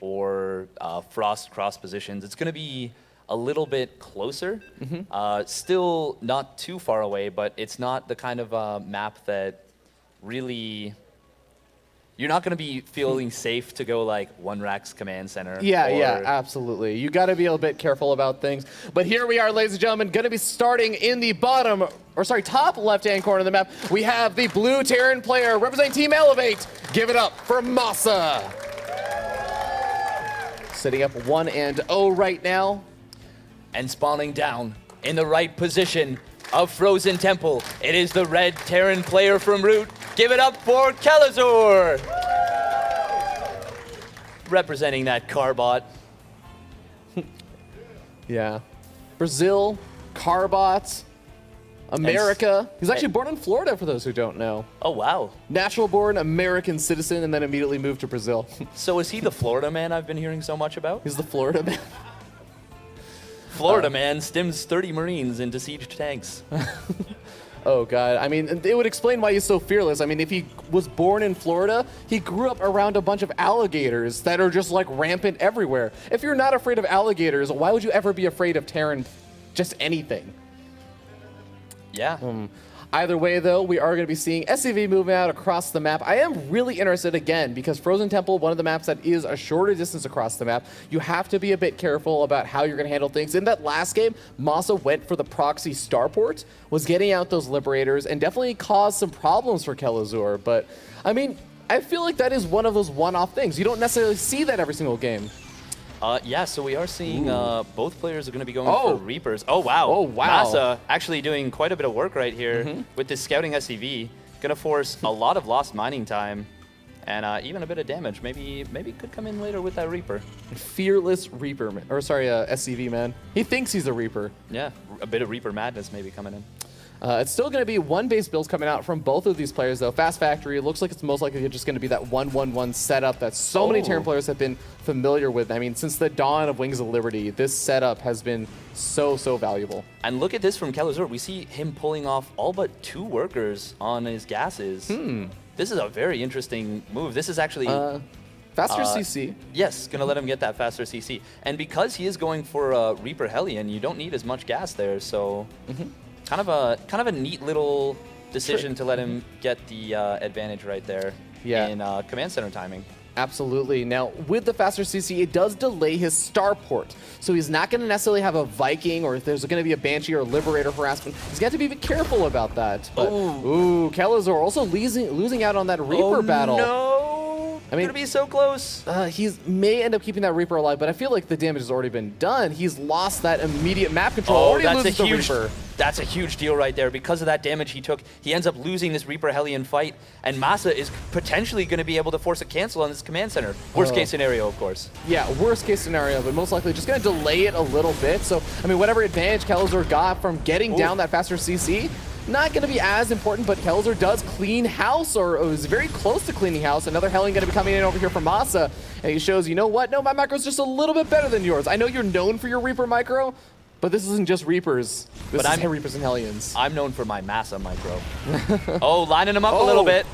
or Frost cross positions, it's going to be a little bit closer. Still not too far away, but it's not the kind of map that really... You're not going to be feeling safe to go like one Rax command center. Yeah, absolutely. You got to be a bit careful about things. But here we are, ladies and gentlemen, going to be starting in the top left-hand corner of the map. We have the blue Terran player representing Team Elevate. Give it up for MaSa. Sitting up 1-0 right now. And spawning down in the right position of Frozen Temple. It is the red Terran player from Root. Give it up for Kelazhur! Representing that Carbot. Yeah. Brazil, Carbot, America. He's actually born in Florida, for those who don't know. Oh, wow. Natural-born American citizen, and then immediately moved to Brazil. So is he the Florida man I've been hearing so much about? He's the Florida man. Florida man stims 30 Marines into siege tanks. Oh, God. I mean, it would explain why he's so fearless. I mean, if he was born in Florida, he grew up around a bunch of alligators that are just, like, rampant everywhere. If you're not afraid of alligators, why would you ever be afraid of Terran just anything? Yeah. Either way, though, we are going to be seeing SCV moving out across the map. I am really interested, again, because Frozen Temple, one of the maps that is a shorter distance across the map, you have to be a bit careful about how you're going to handle things. In that last game, MaSa went for the proxy starport, was getting out those Liberators, and definitely caused some problems for Kelazhur. But, I mean, I feel like that is one of those one-off things. You don't necessarily see that every single game. Yeah, so we are seeing both players are going to be going for Reapers. Oh, wow. Oh, wow. MaSa actually doing quite a bit of work right here with this scouting SCV. Going to force a lot of lost mining time and even a bit of damage. Maybe could come in later with that Reaper. Fearless Reaper, man. Or sorry, SCV, man. He thinks he's a Reaper. Yeah, a bit of Reaper madness maybe coming in. It's still going to be one base builds coming out from both of these players, though. Fast Factory, it looks like it's most likely just going to be that 1-1-1 setup that so many Terran players have been familiar with. I mean, since the dawn of Wings of Liberty, this setup has been so valuable. And look at this from Kelazhur. We see him pulling off all but 2 workers on his gases. This is a very interesting move. This is actually... faster CC. Yes, going to let him get that faster CC. And because he is going for a Reaper Hellion, you don't need as much gas there, so... Kind of a neat little decision to let him get the advantage right there in command center timing. Absolutely. Now, with the faster CC, it does delay his starport. So he's not going to necessarily have a Viking, or if there's going to be a Banshee or a Liberator harassment, he's got to be a bit careful about that. But, ooh, Kelazhur also losing out on that Reaper battle. No! I mean, gonna be so close. He may end up keeping that Reaper alive, but I feel like the damage has already been done. He's lost that immediate map control. That's a huge deal right there. Because of that damage he took, he ends up losing this Reaper Hellion fight, and MaSa is potentially going to be able to force a cancel on this command center. Worst case scenario, of course. Yeah, worst case scenario, but most likely just going to delay it a little bit. So, I mean, whatever advantage Kelazhur got from getting down that faster CC, not going to be as important, but Kelazhur does clean house, or is very close to cleaning house. Another Hellion going to be coming in over here from MaSa, and he shows, you know what? No, my micro's just a little bit better than yours. I know you're known for your Reaper micro, but this isn't just Reapers. This is Reapers and Hellions. I'm known for my MaSa micro. Lining him up a little bit.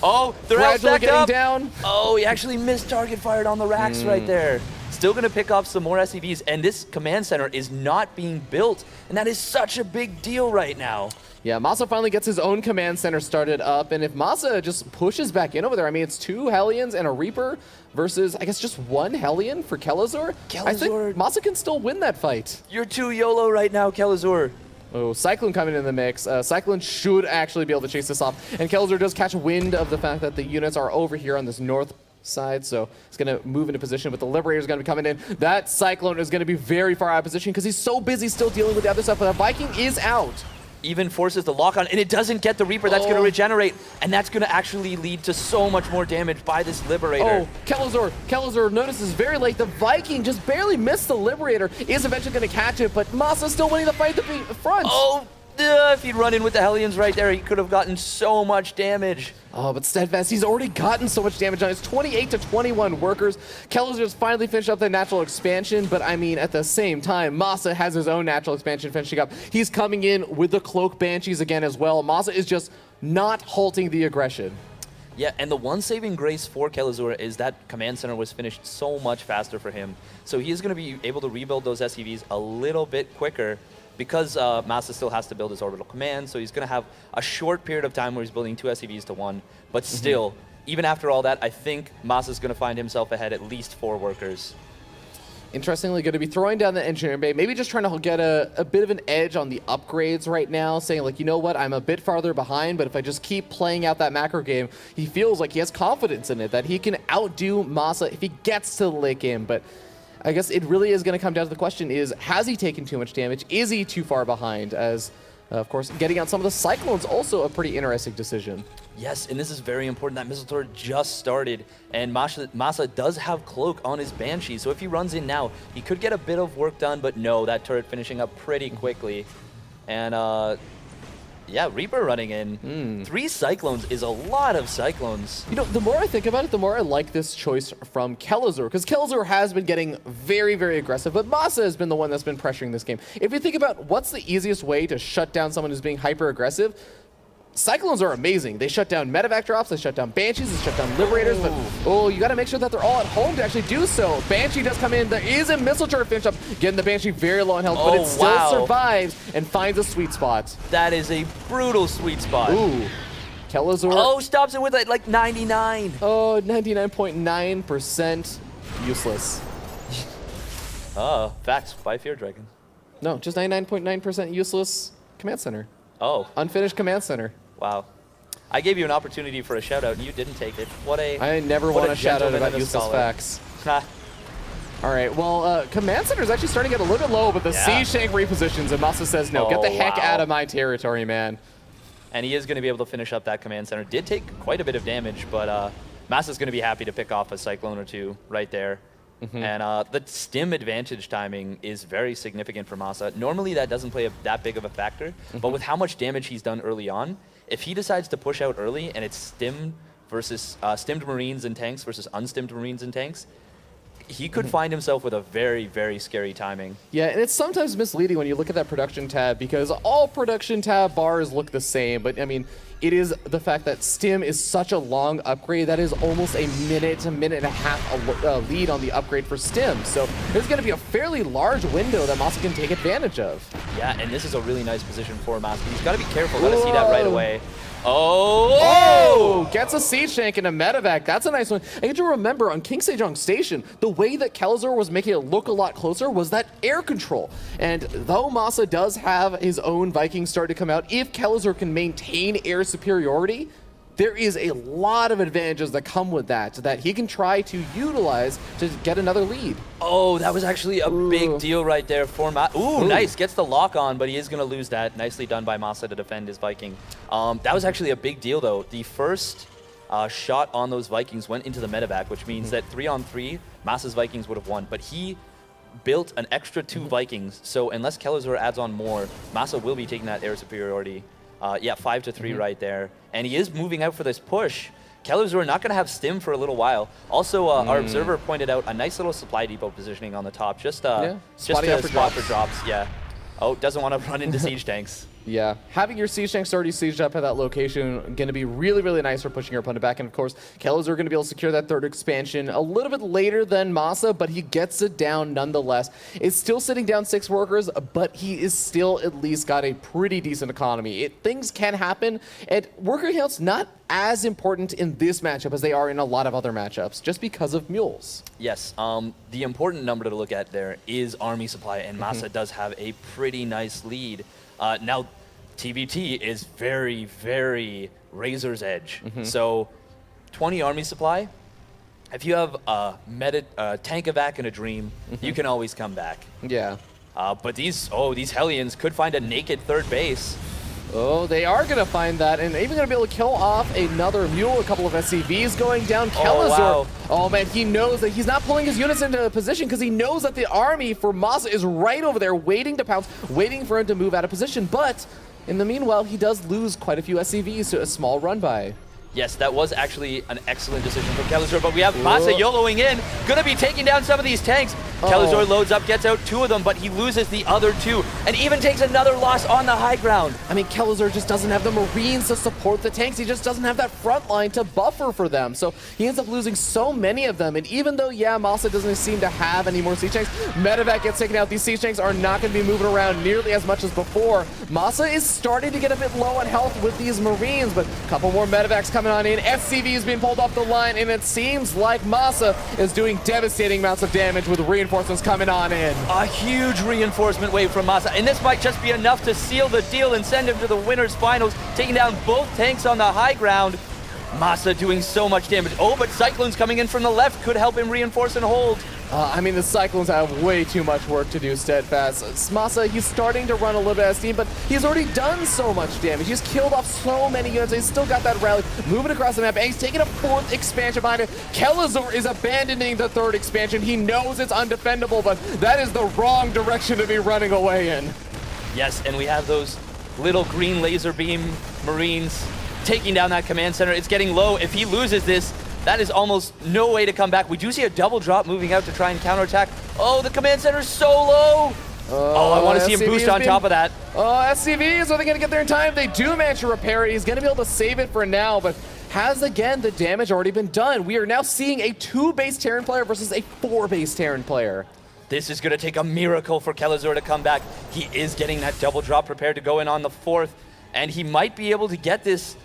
They're all stacked getting up. Down. He actually missed target fired on the Rax right there. Still going to pick off some more SCVs, and this command center is not being built, and that is such a big deal right now. Yeah, MaSa finally gets his own command center started up, and if MaSa just pushes back in over there, I mean, it's 2 Hellions and a Reaper versus, I guess, just 1 Hellion for Kelazhur. I think MaSa can still win that fight. You're too YOLO right now, Kelazhur. Oh, Cyclone coming in the mix. Cyclone should actually be able to chase this off, and Kelazhur does catch wind of the fact that the units are over here on this north side, so it's going to move into position, but the Liberator is going to be coming in. That Cyclone is going to be very far out of position because he's so busy still dealing with the other stuff, but the Viking is out. Even forces the lock on, and it doesn't get the Reaper. That's going to regenerate, and that's going to actually lead to so much more damage by this Liberator. Kelazhur notices very late. The Viking just barely missed the Liberator, is eventually going to catch it, but MaSa's still winning the fight at the front. If he'd run in with the Hellions right there, he could have gotten so much damage. But Steadfast, he's already gotten so much damage on his 28 to 21 workers. Kelazhur's finally finished up the natural expansion, but I mean, at the same time, MaSa has his own natural expansion finishing up. He's coming in with the Cloak Banshees again as well. MaSa is just not halting the aggression. Yeah, and the one saving grace for Kelazhur is that command center was finished so much faster for him. So he is going to be able to rebuild those SCVs a little bit quicker because MaSa still has to build his orbital command. So he's going to have a short period of time where he's building 2 SCVs to 1. But still, even after all that, I think MaSa is going to find himself ahead at least 4 workers. Interestingly, going to be throwing down the engineering bay, maybe just trying to get a bit of an edge on the upgrades right now, saying like, you know what, I'm a bit farther behind, but if I just keep playing out that macro game, he feels like he has confidence in it, that he can outdo MaSa if he gets to the late game. But I guess it really is going to come down to the question is, has he taken too much damage? Is he too far behind? As, of course, getting out some of the Cyclones, also a pretty interesting decision. Yes, and this is very important. That missile turret just started, and MaSa does have Cloak on his Banshee, so if he runs in now, he could get a bit of work done, but no, that turret finishing up pretty quickly. And, yeah, Reaper running in. 3 Cyclones is a lot of Cyclones. You know, the more I think about it, the more I like this choice from Kelazhur, because Kelazhur has been getting very, very aggressive, but MaSa has been the one that's been pressuring this game. If you think about what's the easiest way to shut down someone who's being hyper-aggressive, Cyclones are amazing. They shut down medevac drops, they shut down Banshees, they shut down Liberators, but you got to make sure that they're all at home to actually do so. Banshee does come in. There is a missile turret finish up, getting the Banshee very low on health, but it still survives and finds a sweet spot. That is a brutal sweet spot. Ooh. Kelazhur. Oh, stops it with like 99. Oh, 99.9% useless. Facts by Fear Dragon. No, just 99.9% useless command center. Oh. Unfinished command center. Wow. I gave you an opportunity for a shout out and you didn't take it. What a I never want to shout out about useless scholar. facts. All right, well, command center is actually starting to get a little bit low, but the siege tank repositions, and MaSa says, no, get the heck out of my territory, man. And he is going to be able to finish up that command center. Did take quite a bit of damage, but MaSa's going to be happy to pick off a Cyclone or 2 right there. And the stim advantage timing is very significant for MaSa. Normally that doesn't play that big of a factor, but with how much damage he's done early on, if he decides to push out early and it's stim versus stimmed Marines and tanks versus unstimmed Marines and tanks, he could find himself with a very, very scary timing. Yeah, and it's sometimes misleading when you look at that production tab because all production tab bars look the same, but I mean, it is the fact that Stim is such a long upgrade that is almost a minute to minute and a half lead on the upgrade for Stim. So there's going to be a fairly large window that MaSa can take advantage of. Yeah, and this is a really nice position for MaSa. He's got to be careful. Got to see that right away. Oh! Gets a siege tank and a medevac. That's a nice one. I need to remember on King Sejong Station, the way that Kelazhur was making it look a lot closer was that air control. And though MaSa does have his own Vikings start to come out, if Kelazhur can maintain air superiority, there is a lot of advantages that come with that he can try to utilize to get another lead. Oh, that was actually a big deal right there for MaSa. Ooh, nice. Gets the lock on, but he is going to lose that. Nicely done by MaSa to defend his Viking. That was actually a big deal, though. The first shot on those Vikings went into the medevac, which means that 3-on-3, MaSa's Vikings would have won. But he built an extra 2 Vikings, so unless Kelazhur adds on more, MaSa will be taking that air superiority. Yeah, 5-3 right there. And he is moving out for this push. Kelazhur not going to have Stim for a little while. Also, our observer pointed out a nice little supply depot positioning on the top. Just to spot for drops. Yeah. Oh, doesn't want to run into siege tanks. Yeah, having your siege tanks already sieged up at that location going to be really, really nice for pushing your opponent back. And of course, Kelazhur going to be able to secure that 3rd expansion a little bit later than MaSa, but he gets it down nonetheless. It's still sitting down 6 workers, but he is still at least got a pretty decent economy. Things can happen, and worker count's not as important in this matchup as they are in a lot of other matchups, just because of mules. Yes, the important number to look at there is army supply, and MaSa does have a pretty nice lead. Now, TVT is very, very razor's edge. So, 20 army supply. If you have a tank evac and a dream, you can always come back. Yeah. But these Hellions could find a naked 3rd base. Oh, they are going to find that, and even going to be able to kill off another mule, a couple of SCVs going down. Kelazhur, oh man, he knows that he's not pulling his units into position because he knows that the army for MaSa is right over there waiting to pounce, waiting for him to move out of position. But in the meanwhile, he does lose quite a few SCVs to a small run by. Yes, that was actually an excellent decision from Kelazhur, but we have MaSa YOLOing in, gonna be taking down some of these tanks. Kelazhur loads up, gets out 2 of them, but he loses the other 2, and even takes another loss on the high ground. I mean, Kelazhur just doesn't have the Marines to support the tanks. He just doesn't have that front line to buffer for them. So he ends up losing so many of them. And even though, yeah, MaSa doesn't seem to have any more siege tanks, Medevac gets taken out. These siege tanks are not going to be moving around nearly as much as before. MaSa is starting to get a bit low on health with these Marines, but a couple more Medevacs coming on in. SCV is being pulled off the line, and it seems like MaSa is doing devastating amounts of damage with reinforcements coming on in. A huge reinforcement wave from MaSa, and this might just be enough to seal the deal and send him to the winners finals, taking down both tanks on the high ground. MaSa doing so much damage. Oh, but Cyclones coming in from the left could help him reinforce and hold. I mean, the Cyclones have way too much work to do, Steadfast. MaSa, he's starting to run a little bit out of steam, but he's already done so much damage. He's killed off so many units. He's still got that rally moving across the map, and he's taking a 4th expansion behind it. Kelazhur is abandoning the 3rd expansion. He knows it's undefendable, but that is the wrong direction to be running away in. Yes, and we have those little green laser beam Marines taking down that command center. It's getting low. If he loses this, that is almost no way to come back. We do see a double drop moving out to try and counterattack. Oh, the command center's so low. I want to see him boost on top of that. SCVs, are they going to get there in time? They do manage to repair it. He's going to be able to save it for now, but has, again, the damage already been done? We are now seeing a 2-base Terran player versus a 4-base Terran player. This is going to take a miracle for Kelazhur to come back. He is getting that double drop prepared to go in on the 4th, and he might be able to get this.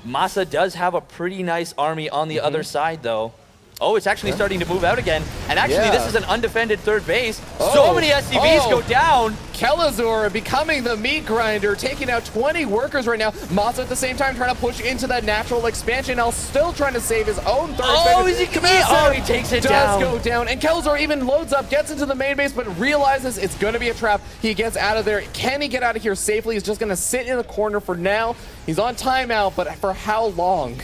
MaSa does have a pretty nice army on the other side, though. Oh, it's actually starting to move out again. And actually, this is an undefended 3rd base. So many SCVs go down. Kelazhur becoming the meat grinder, taking out 20 workers right now. MaSa at the same time trying to push into that natural expansion, while still trying to save his own 3rd expansion. He takes it down. Does go down. And Kelazhur even loads up, gets into the main base, but realizes it's going to be a trap. He gets out of there. Can he get out of here safely? He's just going to sit in the corner for now. He's on timeout, but for how long?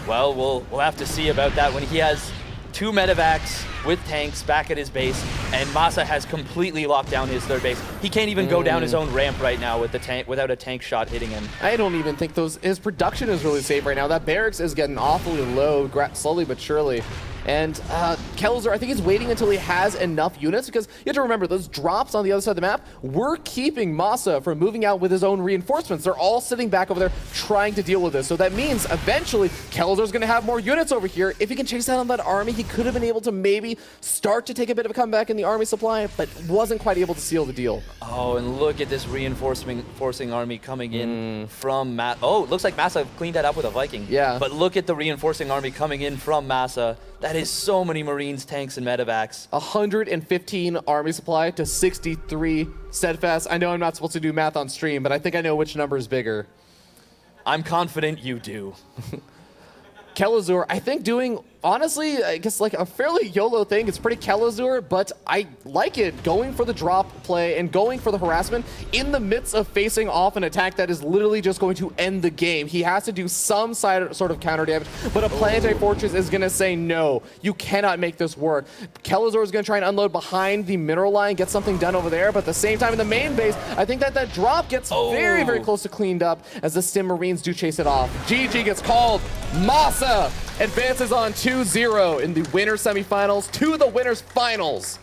Well, we'll have to see about that when he has 2 medevacs with tanks back at his base, and MaSa has completely locked down his 3rd base. He can't even go down his own ramp right now with the tank without a tank shot hitting him. I don't even think his production is really safe right now. That barracks is getting awfully low, slowly but surely. And Kelazhur, I think he's waiting until he has enough units, because you have to remember, those drops on the other side of the map were keeping MaSa from moving out with his own reinforcements. They're all sitting back over there trying to deal with this. So that means eventually Kelazhur's going to have more units over here. If he can chase down that army, he could have been able to maybe start to take a bit of a comeback in the army supply, but wasn't quite able to seal the deal. Oh, and look at this reinforcing army coming in from MaSa. Oh, it looks like MaSa cleaned that up with a Viking. Yeah. But look at the reinforcing army coming in from MaSa. That is so many Marines, tanks, and medevacs. 115 army supply to 63 Steadfast. I know I'm not supposed to do math on stream, but I think I know which number is bigger. I'm confident you do. Kelazhur, I think doing, honestly, I guess like a fairly YOLO thing. It's pretty Kelazhur, but I like it. Going for the drop play and going for the harassment in the midst of facing off an attack that is literally just going to end the game. He has to do some sort of counter damage, but a planetary fortress is going to say, no, you cannot make this work. Kelazhur is going to try and unload behind the mineral line, get something done over there, but at the same time in the main base, I think that drop gets very, very close to cleaned up as the Stim Marines do chase it off. GG gets called. MaSa advances on 2-0 in the winner semifinals to the winners finals.